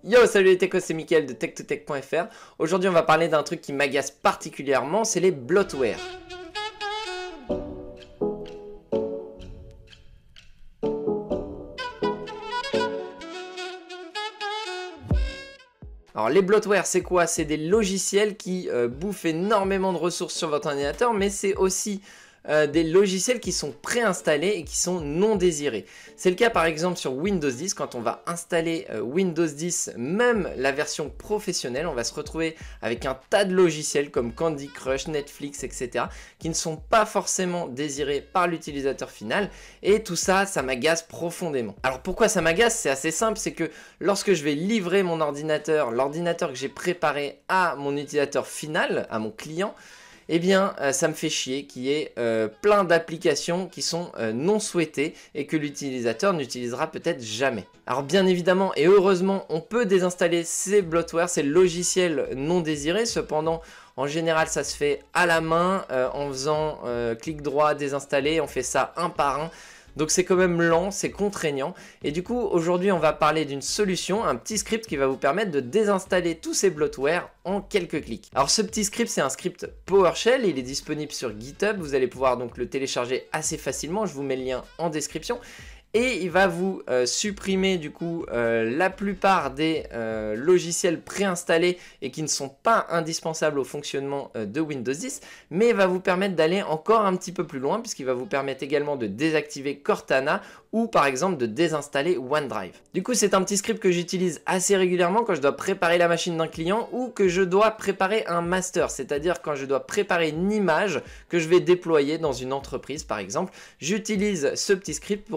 Yo, salut les techos, c'est Mickaël de tech2tech.fr. Aujourd'hui, on va parler d'un truc qui m'agace particulièrement, c'est les bloatware. Alors les bloatware, c'est quoi? C'est des logiciels qui bouffent énormément de ressources sur votre ordinateur, mais c'est aussi des logiciels qui sont préinstallés et qui sont non désirés. C'est le cas par exemple sur Windows 10, quand on va installer Windows 10, même la version professionnelle, on va se retrouver avec un tas de logiciels comme Candy Crush, Netflix, etc. qui ne sont pas forcément désirés par l'utilisateur final, et tout ça, ça m'agace profondément. Alors pourquoi ça m'agace? C'est assez simple, c'est que lorsque je vais livrer mon ordinateur, l'ordinateur que j'ai préparé à mon utilisateur final, à mon client, eh bien ça me fait chier qu'il y ait plein d'applications qui sont non souhaitées et que l'utilisateur n'utilisera peut-être jamais. Alors bien évidemment et heureusement, on peut désinstaller ces bloatware, ces logiciels non désirés. Cependant, en général, ça se fait à la main en faisant clic droit, désinstaller. On fait ça un par un. Donc c'est quand même lent, c'est contraignant. Et du coup, aujourd'hui, on va parler d'une solution, un petit script qui va vous permettre de désinstaller tous ces bloatware en quelques clics. Alors ce petit script, c'est un script PowerShell, il est disponible sur GitHub. Vous allez pouvoir donc le télécharger assez facilement, je vous mets le lien en description. Et il va vous supprimer du coup la plupart des logiciels préinstallés et qui ne sont pas indispensables au fonctionnement de Windows 10, mais va vous permettre d'aller encore un petit peu plus loin, puisqu'il va vous permettre également de désactiver Cortana ou par exemple de désinstaller OneDrive. Du coup, c'est un petit script que j'utilise assez régulièrement quand je dois préparer la machine d'un client ou que je dois préparer un master, c'est-à-dire quand je dois préparer une image que je vais déployer dans une entreprise par exemple. J'utilise ce petit script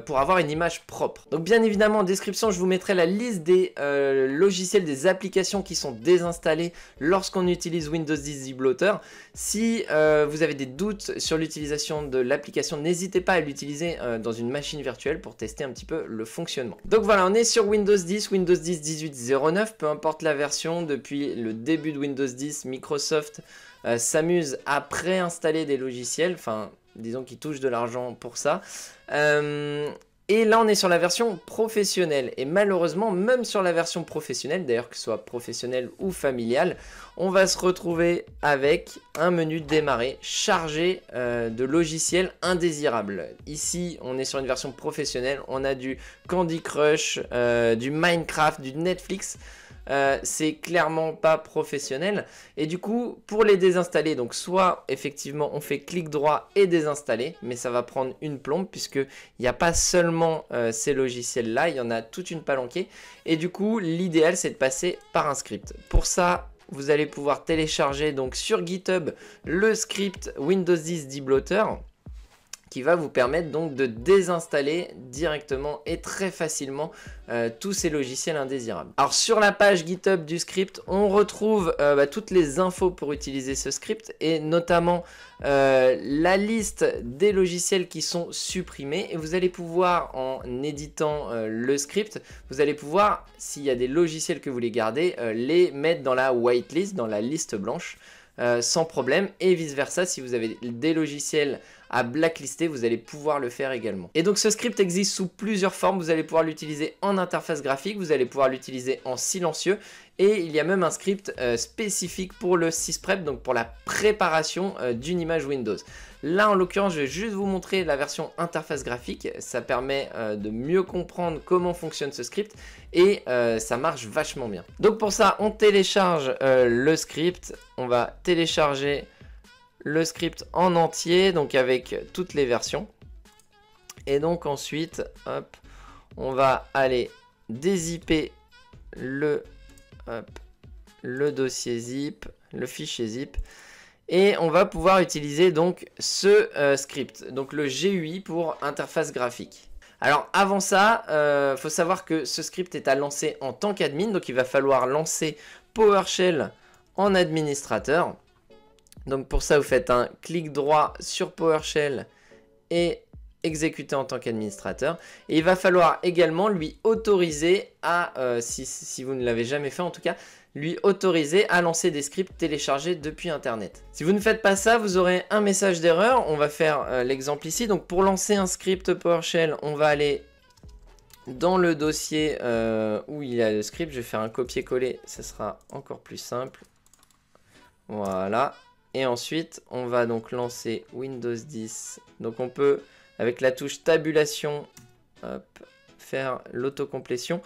pour avoir une image propre. Donc bien évidemment, en description, je vous mettrai la liste des logiciels, des applications qui sont désinstallées lorsqu'on utilise Windows 10 Bloater. Si vous avez des doutes sur l'utilisation de l'application, n'hésitez pas à l'utiliser dans une machine virtuelle pour tester un petit peu le fonctionnement. Donc voilà, on est sur Windows 10, Windows 10 18.09, peu importe la version. Depuis le début de Windows 10, Microsoft s'amuse à préinstaller des logiciels, enfin disons qu'ils touchent de l'argent pour ça. Et là on est sur la version professionnelle, et malheureusement même sur la version professionnelle, d'ailleurs que ce soit professionnelle ou familiale, on va se retrouver avec un menu démarrer chargé de logiciels indésirables. Ici on est sur une version professionnelle, on a du Candy Crush, du Minecraft, du Netflix. C'est clairement pas professionnel, et du coup pour les désinstaller, donc soit effectivement on fait clic droit et désinstaller, mais ça va prendre une plombe puisque il n'y a pas seulement ces logiciels là, il y en a toute une palanquée, et du coup l'idéal c'est de passer par un script. Pour ça vous allez pouvoir télécharger donc sur GitHub le script Windows 10 debloater qui va vous permettre donc de désinstaller directement et très facilement tous ces logiciels indésirables. Alors sur la page GitHub du script, on retrouve toutes les infos pour utiliser ce script, et notamment la liste des logiciels qui sont supprimés, et vous allez pouvoir, en éditant le script, vous allez pouvoir, s'il y a des logiciels que vous voulez garder, les mettre dans la whitelist, dans la liste blanche. Sans problème, et vice versa, si vous avez des logiciels à blacklister, vous allez pouvoir le faire également. Et donc ce script existe sous plusieurs formes. Vous allez pouvoir l'utiliser en interface graphique, vous allez pouvoir l'utiliser en silencieux, et il y a même un script spécifique pour le sysprep, donc pour la préparation d'une image Windows. Là en l'occurrence je vais juste vous montrer la version interface graphique, ça permet de mieux comprendre comment fonctionne ce script, et ça marche vachement bien. Donc pour ça on télécharge le script, on va télécharger le script en entier, donc avec toutes les versions, et donc ensuite hop, on va aller dézipper le dossier zip, le fichier zip, et on va pouvoir utiliser donc ce script, donc le GUI pour interface graphique. Alors avant ça, faut savoir que ce script est à lancer en tant qu'admin, donc il va falloir lancer PowerShell en administrateur. Donc pour ça vous faites un clic droit sur PowerShell et exécuter en tant qu'administrateur, et il va falloir également lui autoriser à, si vous ne l'avez jamais fait en tout cas, lui autoriser à lancer des scripts téléchargés depuis internet. Si vous ne faites pas ça, vous aurez un message d'erreur. On va faire l'exemple ici. Donc pour lancer un script PowerShell, on va aller dans le dossier où il y a le script, je vais faire un copier-coller, ça sera encore plus simple. Voilà. Et ensuite, on va donc lancer Windows 10. Donc on peut, avec la touche tabulation, hop, faire l'autocomplétion.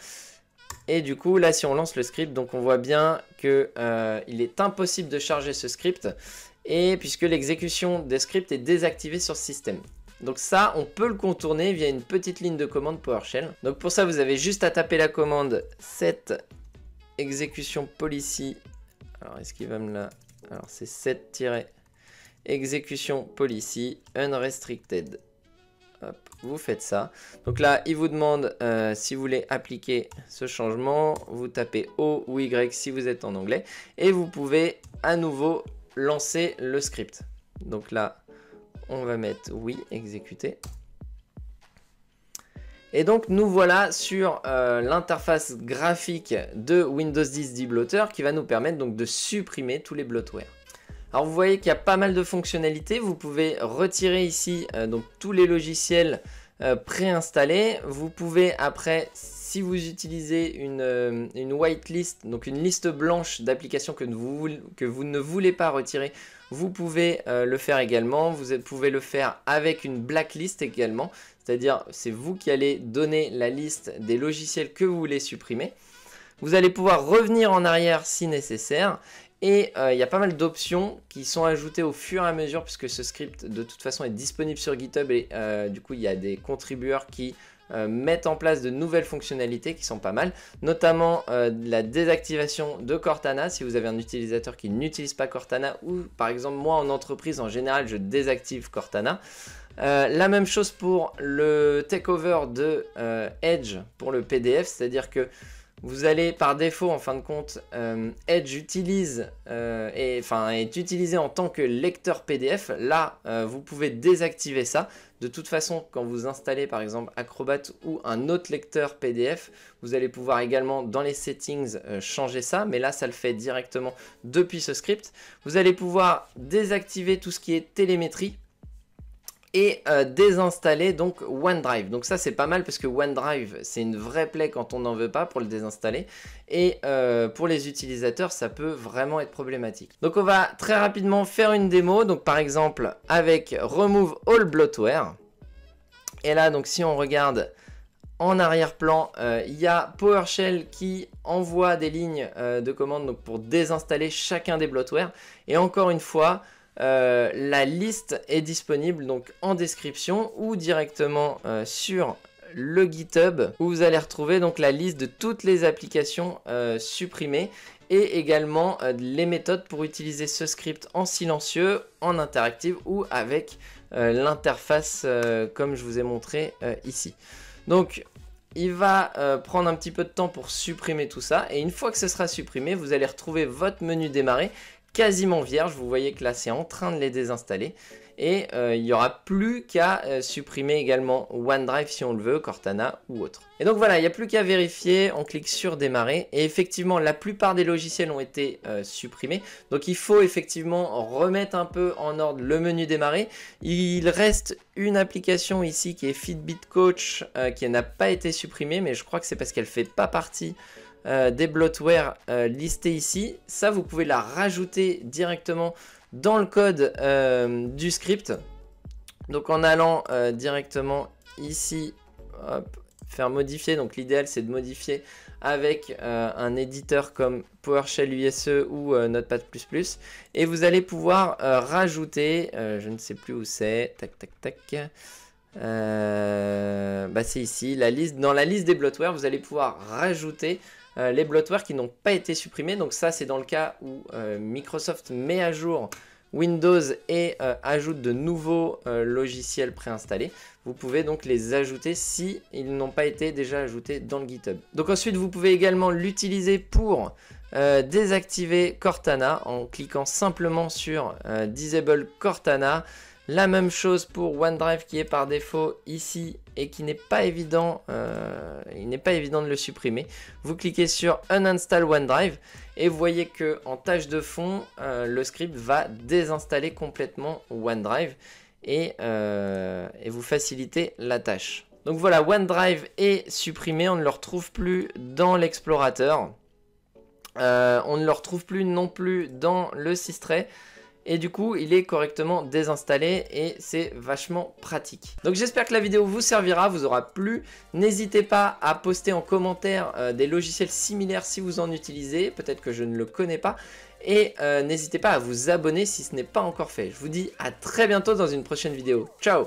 Et du coup, là, si on lance le script, donc on voit bien que il est impossible de charger ce script, et puisque l'exécution des scripts est désactivée sur ce système. Donc ça, on peut le contourner via une petite ligne de commande PowerShell. Donc pour ça, vous avez juste à taper la commande set execution policy. Alors, est-ce qu'il va me la... Alors, c'est set-execution policy unrestricted. Hop, vous faites ça. Donc là, il vous demande si vous voulez appliquer ce changement. Vous tapez O ou Y si vous êtes en anglais. Et vous pouvez à nouveau lancer le script. Donc là, on va mettre oui, exécuter. Et donc nous voilà sur l'interface graphique de Windows 10 debloater qui va nous permettre donc de supprimer tous les bloatware. Alors vous voyez qu'il y a pas mal de fonctionnalités. Vous pouvez retirer ici donc tous les logiciels préinstallés. Vous pouvez après, si vous utilisez une whitelist, donc une liste blanche d'applications que vous ne voulez pas retirer, vous pouvez le faire également. Vous pouvez le faire avec une blacklist également. C'est-à-dire, c'est vous qui allez donner la liste des logiciels que vous voulez supprimer. Vous allez pouvoir revenir en arrière si nécessaire. Et il y a pas mal d'options qui sont ajoutées au fur et à mesure, puisque ce script de toute façon est disponible sur GitHub. Et du coup, il y a des contributeurs qui mettent en place de nouvelles fonctionnalités qui sont pas mal. Notamment la désactivation de Cortana, si vous avez un utilisateur qui n'utilise pas Cortana. Ou par exemple, moi en entreprise, en général, je désactive Cortana. La même chose pour le takeover de Edge pour le PDF, c'est-à-dire que vous allez par défaut, en fin de compte, Edge est utilisé en tant que lecteur PDF. Là, vous pouvez désactiver ça. De toute façon, quand vous installez par exemple Acrobat ou un autre lecteur PDF, vous allez pouvoir également dans les settings changer ça. Mais là, ça le fait directement depuis ce script. Vous allez pouvoir désactiver tout ce qui est télémétrie. Et désinstaller donc OneDrive. Donc ça c'est pas mal parce que OneDrive c'est une vraie plaie quand on n'en veut pas pour le désinstaller. Et pour les utilisateurs ça peut vraiment être problématique. Donc on va très rapidement faire une démo. Donc par exemple avec Remove All Bloatware. Et là donc si on regarde en arrière-plan, il y a PowerShell qui envoie des lignes de commande donc, pour désinstaller chacun des bloatware. Et encore une fois... la liste est disponible donc en description ou directement sur le GitHub où vous allez retrouver donc la liste de toutes les applications supprimées et également les méthodes pour utiliser ce script en silencieux, en interactive ou avec l'interface comme je vous ai montré ici. Donc il va prendre un petit peu de temps pour supprimer tout ça et une fois que ce sera supprimé, vous allez retrouver votre menu démarrer quasiment vierge. Vous voyez que là c'est en train de les désinstaller et il n'y aura plus qu'à supprimer également OneDrive si on le veut, Cortana ou autre. Et donc voilà, il n'y a plus qu'à vérifier, on clique sur démarrer et effectivement la plupart des logiciels ont été supprimés. Donc il faut effectivement remettre un peu en ordre le menu démarrer. Il reste une application ici qui est Fitbit Coach qui n'a pas été supprimée, mais je crois que c'est parce qu'elle ne fait pas partie des bloatware listés ici. Ça vous pouvez la rajouter directement dans le code du script. Donc en allant directement ici, hop, faire modifier. Donc l'idéal c'est de modifier avec un éditeur comme PowerShell USE ou Notepad++. Et vous allez pouvoir rajouter, je ne sais plus où c'est, tac tac tac. C'est ici, la liste. Dans la liste des bloatware, vous allez pouvoir rajouter les bloatware qui n'ont pas été supprimés. Donc ça c'est dans le cas où Microsoft met à jour Windows et ajoute de nouveaux logiciels préinstallés. Vous pouvez donc les ajouter si ils n'ont pas été déjà ajoutés dans le GitHub. Donc ensuite vous pouvez également l'utiliser pour désactiver Cortana en cliquant simplement sur Disable Cortana. La même chose pour OneDrive qui est par défaut ici et qui n'est pas évident, il n'est pas évident de le supprimer. Vous cliquez sur Uninstall OneDrive et vous voyez que en tâche de fond, le script va désinstaller complètement OneDrive et vous faciliter la tâche. Donc voilà, OneDrive est supprimé, on ne le retrouve plus dans l'explorateur. On ne le retrouve plus non plus dans le Sistray. Et du coup, il est correctement désinstallé et c'est vachement pratique. Donc j'espère que la vidéo vous servira, vous aura plu. N'hésitez pas à poster en commentaire des logiciels similaires si vous en utilisez. Peut-être que je ne le connais pas. Et n'hésitez pas à vous abonner si ce n'est pas encore fait. Je vous dis à très bientôt dans une prochaine vidéo. Ciao!